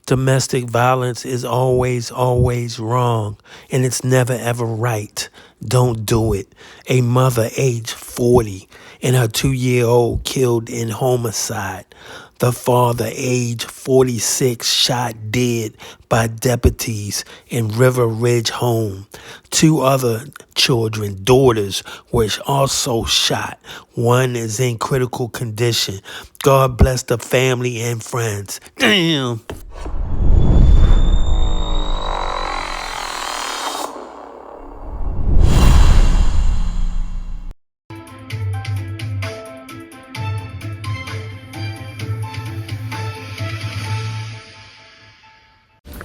Domestic violence is always, always wrong, and it's never, ever right. Don't do it. A mother aged 40 and her 2-year-old killed in homicide. The father, aged 46, shot dead by deputies in River Ridge home. 2 other children, daughters, were also shot. One is in critical condition. God bless the family and friends. Damn.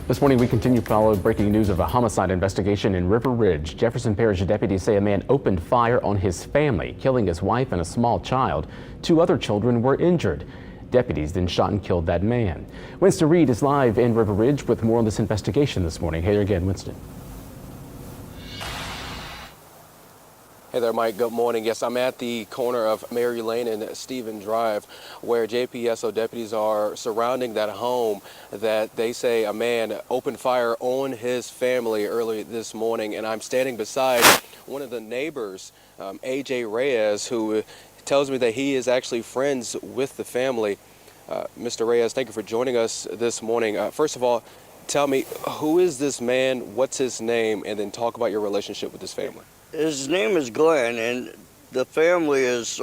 This morning, we continue to follow breaking news of a homicide investigation in River Ridge. Jefferson Parish deputies say a man opened fire on his family, killing his wife and a small child. 2 other children were injured. Deputies then shot and killed that man. Winston Reed is live in River Ridge with more on this investigation this morning. Hey there again, Winston. Hey there, Mike. Good morning. Yes, I'm at the corner of Mary Lane and Stephen Drive, where JPSO deputies are surrounding that home that they say a man opened fire on his family early this morning. And I'm standing beside one of the neighbors, AJ Reyes, who tells me that he is actually friends with the family. Mr. Reyes, thank you for joining us this morning. First of all, tell me, who is this man? What's his name? And then talk about your relationship with this family. His name is Glenn, and the family is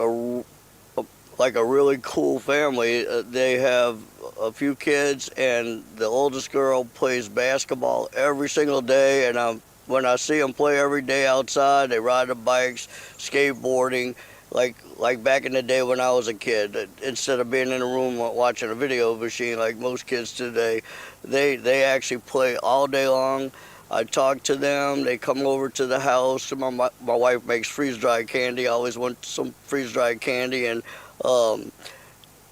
like a really cool family. They have a few kids, and the oldest girl plays basketball every single day. And when I see them play every day outside, they ride the bikes, skateboarding, like back in the day when I was a kid. Instead of being in a room watching a video machine like most kids today, they actually play all day long. I talk to them. They come over to the house. My wife makes freeze-dried candy. I always want some freeze-dried candy. And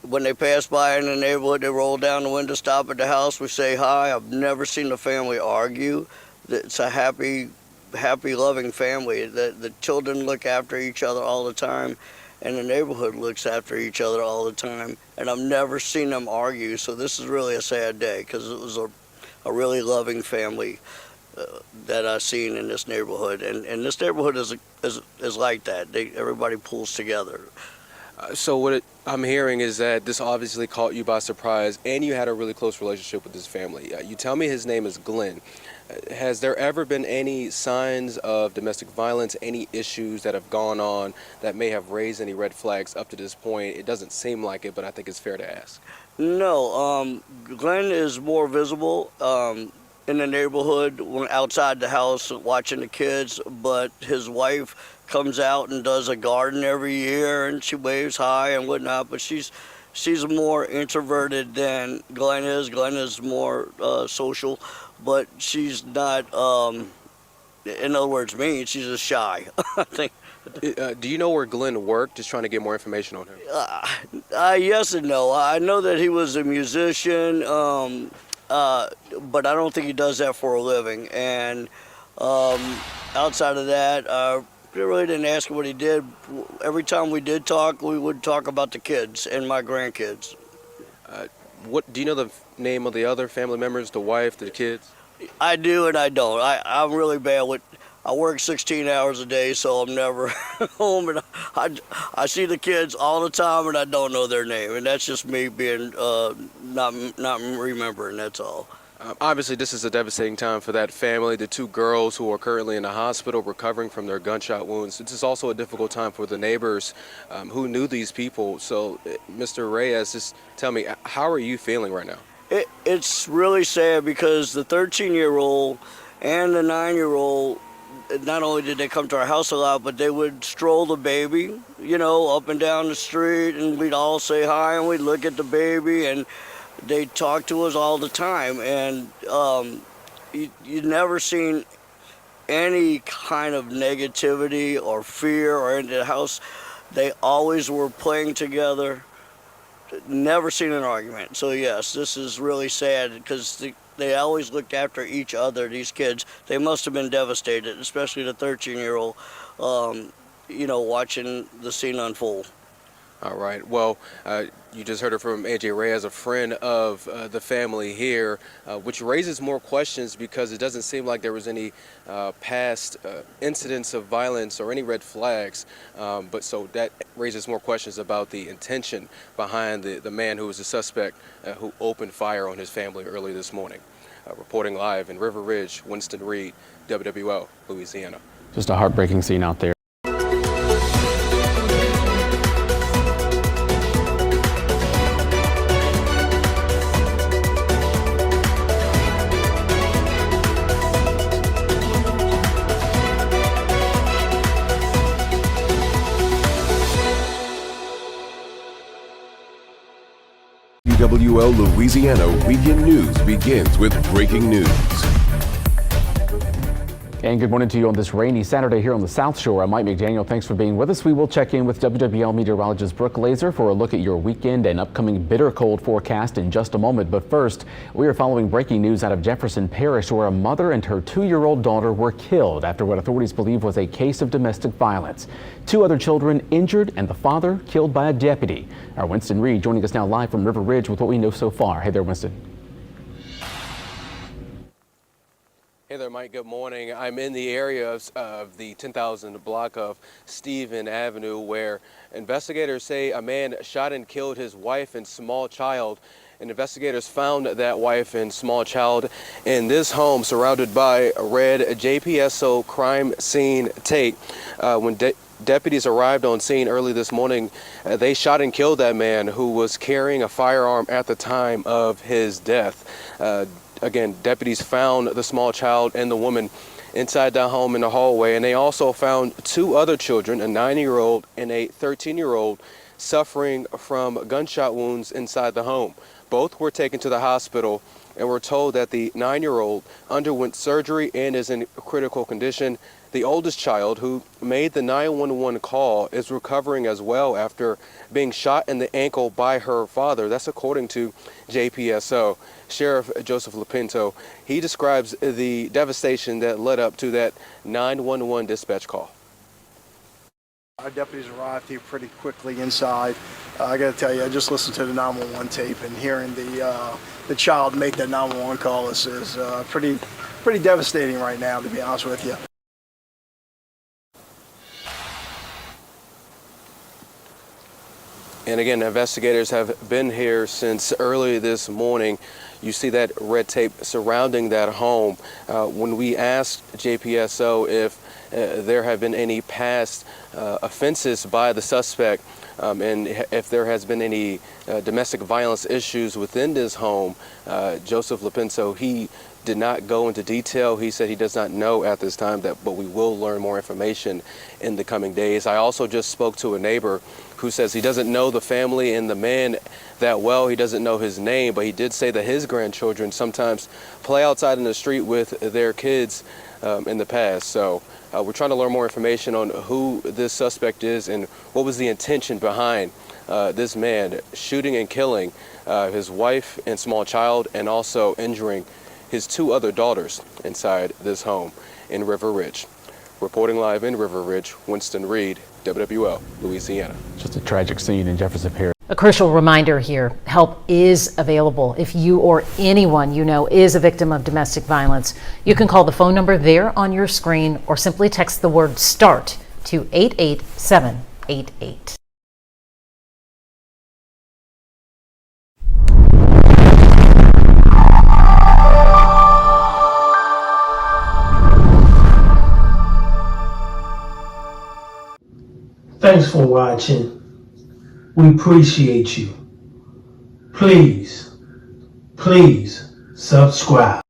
when they pass by in the neighborhood, they roll down the window, stop at the house. We say hi. I've never seen the family argue. It's a happy, loving family. The children look after each other all the time, and the neighborhood looks after each other all the time. And I've never seen them argue. So this is really a sad day because it was a really loving family that I've seen in this neighborhood, and this neighborhood is like that. Everybody pulls together. So what I'm hearing is that this obviously caught you by surprise, and you had a really close relationship with this family. You tell me his name is Glenn. Has there ever been any signs of domestic violence, any issues that have gone on that may have raised any red flags up to this point? It doesn't seem like it, but I think it's fair to ask. No, Glenn is more visible in the neighborhood, when outside the house watching the kids, but his wife comes out and does a garden every year, and she waves hi and whatnot, but she's more introverted than Glenn is. Glenn is more social, but she's not, in other words, mean. She's just shy, I think. Do you know where Glenn worked? Just trying to get more information on him. Yes and no. I know that he was a musician, but I don't think he does that for a living. And outside of that, I really didn't ask him what he did. Every time we did talk, we would talk about the kids and my grandkids. What do you know the name of the other family members, the wife, the kids? I do and I don't. I'm really bad with. I work 16 hours a day, so I'm never home, and I see the kids all the time, and I don't know their name, and that's just me being not remembering. That's all. Obviously, this is a devastating time for that family. The 2 girls who are currently in the hospital recovering from their gunshot wounds. This is also a difficult time for the neighbors who knew these people. So, Mr. Reyes, just tell me, how are you feeling right now? It's really sad because the 13-year-old and the 9-year-old. Not only did they come to our house a lot, but they would stroll the baby, up and down the street, and we'd all say hi, and we'd look at the baby, and they talk to us all the time. And you never seen any kind of negativity or fear or in the house. They always were playing together. Never seen an argument. So yes, this is really sad because they always looked after each other, these kids. They must have been devastated, especially the 13-year-old, watching the scene unfold. All right. Well, you just heard it from AJ Reyes, a friend of the family here, which raises more questions because it doesn't seem like there was any past incidents of violence or any red flags. But so that raises more questions about the intention behind the man who was the suspect who opened fire on his family early this morning. Reporting live in River Ridge, Winston Reed, WWL, Louisiana. Just a heartbreaking scene out there. WWL Louisiana Weekend News begins with breaking news. And good morning to you on this rainy Saturday here on the South Shore. I'm Mike McDaniel. Thanks for being with us. We will check in with WWL meteorologist Brooke Laser for a look at your weekend and upcoming bitter cold forecast in just a moment. But first, we are following breaking news out of Jefferson Parish, where a mother and her 2-year-old daughter were killed after what authorities believe was a case of domestic violence. 2 other children injured and the father killed by a deputy. Our Winston Reed joining us now live from River Ridge with what we know so far. Hey there, Winston. Hey there, Mike. Good morning. I'm in the area of the 10,000 block of Stephen Avenue, where investigators say a man shot and killed his wife and small child. And investigators found that wife and small child in this home surrounded by red JPSO crime scene tape. When deputies arrived on scene early this morning, they shot and killed that man who was carrying a firearm at the time of his death. Again, deputies found the small child and the woman inside that home in the hallway, and they also found 2 other children, a 9-year-old and a 13-year-old, suffering from gunshot wounds inside the home. Both were taken to the hospital and were told that the 9-year-old underwent surgery and is in critical condition. The oldest child, who made the 911 call, is recovering as well after being shot in the ankle by her father. That's according to JPSO. Sheriff Joseph Lapinto, he describes the devastation that led up to that 911 dispatch call. Our deputies arrived here pretty quickly inside. I got to tell you, I just listened to the 911 tape, and hearing the child make that 911 call is pretty devastating right now, to be honest with you. And again, investigators have been here since early this morning. You see that red tape surrounding that home. When we asked JPSO if there have been any past offenses by the suspect and if there has been any domestic violence issues within this home, Joseph Lapinto, he did not go into detail. He said he does not know at this time, but we will learn more information in the coming days. I also just spoke to a neighbor who says he doesn't know the family and the man that well. He doesn't know his name, but he did say that his grandchildren sometimes play outside in the street with their kids in the past. So we're trying to learn more information on who this suspect is and what was the intention behind this man shooting and killing his wife and small child, and also injuring his 2 other daughters inside this home in River Ridge. Reporting live in River Ridge, Winston Reed, WWL, Louisiana. Just a tragic scene in Jefferson Parish. A crucial reminder here, help is available if you or anyone you know is a victim of domestic violence. You can call the phone number there on your screen or simply text the word START to 88788. Thanks for watching. We appreciate you. Please subscribe.